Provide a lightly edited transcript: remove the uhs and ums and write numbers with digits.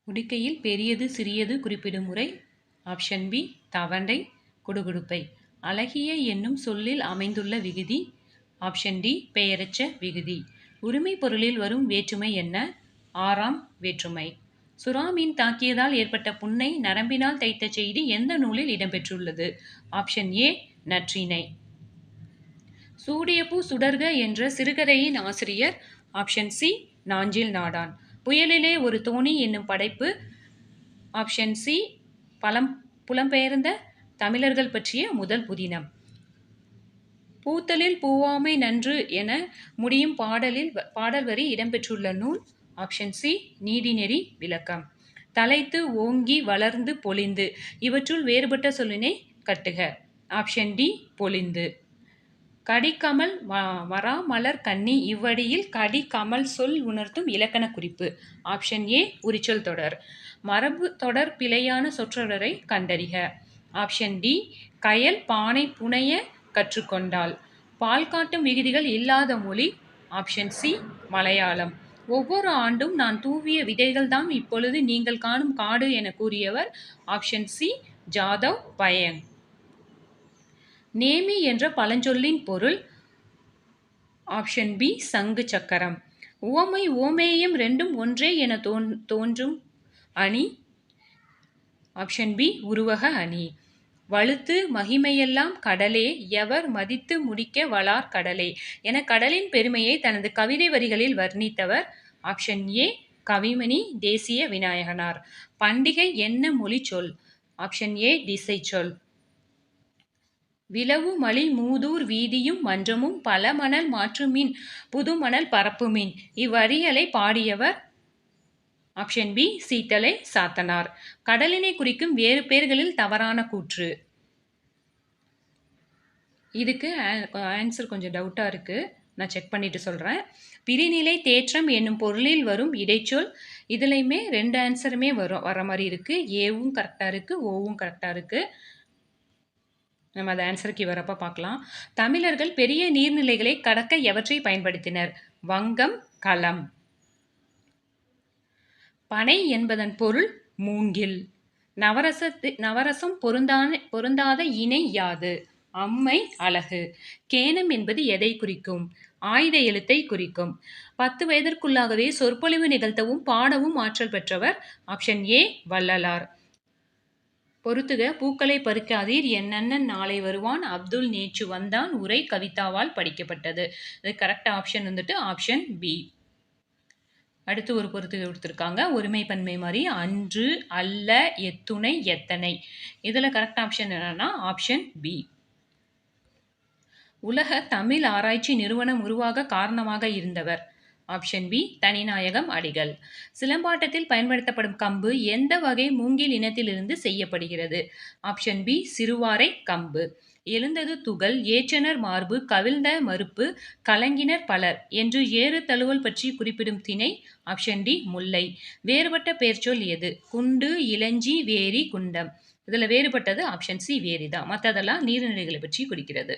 உடுக்கையில் பெரியது சிறியது குறிப்பிடும் முறை. ஆப்ஷன் பி தவண்டை குடுகுடுப்பை. அழகிய என்னும் சொல்லில் அமைந்துள்ள விகுதி. ஆப்ஷன் டி பெயரச்ச விகுதி. உரிமை பொருளில் வரும் வேற்றுமை என்ன? ஆறாம் வேற்றுமை. சுறா மீன் தாக்கியதால் ஏற்பட்ட புண்ணை நரம்பினால் தைத்த செய்தி எந்த நூலில் இடம்பெற்றுள்ளது? Option A Natrinai. சூடிய பூ சுடர்க என்ற சிறுகதையின் ஆசிரியர். Option C Nanjil நாடான். புயலிலே ஒரு தோணி என்னும் படைப்பு. ஆப்ஷன் சி புலம்பெயர்ந்த தமிழர்கள் பற்றிய முதல் புதினம். பூத்தலில் பூவாமை நன்று என முடியும் பாடல் வரி இடம்பெற்றுள்ள நூல். ஆப்ஷன் சி நீதிநெறி விளக்கம். தலைத்து ஓங்கி வளர்ந்து பொலிந்து இவற்றுள் வேறுபட்ட சொல்லினை கட்டுக. ஆப்ஷன் டி பொலிந்து. கடிகமல் வராமலர் கன்னி இவ்வடியில் கடிகமல் சொல் உணர்த்தும் இலக்கண குறிப்பு. ஆப்ஷன் ஏ உரிச்சொல் தொடர். மரபு தொடர் பிழையான சொற்றொடரை கண்டறிக. ஆப்ஷன் டி கயல் பானை புனைய கற்றுக்கொண்டாள். பால் காட்டும் விகுதிகள் இல்லாத மொழி. Option C Malayalam. ஒவ்வொரு ஆண்டும் நான் தூவிய விதைகள்தாம் இப்பொழுது நீங்கள் காணும் காடு என கூறியவர். ஆப்ஷன் சி ஜாதவ் பயங். நேமி என்ற பழஞ்சொல்லின் பொருள். ஆப்ஷன் பி சங்கு சக்கரம். உவமை உவமேயம் ரெண்டும் ஒன்றே என தோன்றும் அணி. ஆப்ஷன் பி உருவக அணி. வழுத்து மகிமையெல்லாம் கடலே எவர் மதித்து முடிக்க வளார் கடலே என கடலின் பெருமையை தனது கவிதை வரிகளில் வர்ணித்தவர். ஆப்ஷன் ஏ கவிமணி தேசிய விநாயகனார். பண்டிகை என்ன மொழி சொல்? ஆப்ஷன் ஏ திசை சொல். விளவு மலி மூதூர் வீதியும் மன்றமும் பலமணல் மாற்றுமின் புதுமணல் பரப்புமின் இவ்வரிகளை பாடியவர். Option B Seethalai Sathanar. கடலினை குறிக்கும் வேறு பெயர்களில் தவறான கூற்று. இதுக்கு ஆன்சர் கொஞ்சம் டவுட்டாக இருக்குது, நான் செக் பண்ணிட்டு சொல்கிறேன். பிரிநிலை தேற்றம் என்னும் பொருளில் வரும் இடைச்சொல். இதுலையுமே 2 ஆன்சருமே வர மாதிரி இருக்குது. ஏவும் கரெக்டாக இருக்குது, ஓவும் கரெக்டாக இருக்குது. நம்ம அந்த ஆன்சருக்கு வரப்போ பார்க்கலாம். தமிழர்கள் பெரிய நீர்நிலைகளை கடக்க எவற்றை பயன்படுத்தினர்? வங்கம், களம். பனை என்பதன் பொருள் மூங்கில். நவரசம் பொருந்தாத இணை யாது? அம்மை, அழகு. கேனம் என்பது எதை குறிக்கும்? ஆயுத எழுத்தை குறிக்கும். 10 வயதிற்குள்ளாகவே சொற்பொழிவு நிகழ்த்தவும் பாடவும் ஆற்றல் பெற்றவர். Option A Vallalar. பொறுத்துக. பூக்களை பறிக்காதீர் என் அண்ணன் நாளை வருவான் அப்துல் நேற்று வந்தான் உரை கவிதாவால் படிக்கப்பட்டது. இது கரெக்ட் ஆப்ஷன் வந்துட்டு ஆப்ஷன் பி. அடுத்து ஒரு பொறுத்துக கொடுத்துருக்காங்க. ஒருமை பன்மை மாதிரி அன்று, அல்ல, எத்துணை, எத்தனை. இதில் கரெக்ட் ஆப்ஷன் என்னன்னா ஆப்ஷன் பி. உலக தமிழ் ஆராய்ச்சி நிறுவனம் உருவாக காரணமாக இருந்தவர். ஆப்ஷன் பி தனிநாயகம் அடிகள். சிலம்பாட்டத்தில் பயன்படுத்தப்படும் கம்பு எந்த வகை மூங்கில் இனத்திலிருந்து செய்யப்படுகிறது? ஆப்ஷன் பி சிறுவாரை கம்பு. எழுந்தது துகள், ஏற்றனர் மார்பு, கவிழ்ந்த மறுப்பு, கலங்கினர் பலர் என்று ஏறு தழுவல் பற்றி குறிப்பிடும் திணை. ஆப்ஷன் டி முல்லை. வேறுபட்ட பெயர்ச்சொல் எது? குண்டு, இளஞ்சி, வேரி, குண்டம். இதில் வேறுபட்டது ஆப்ஷன் சி வேரி தான். மற்றதெல்லாம் நீர்நிலைகளை பற்றி குறிக்கிறது.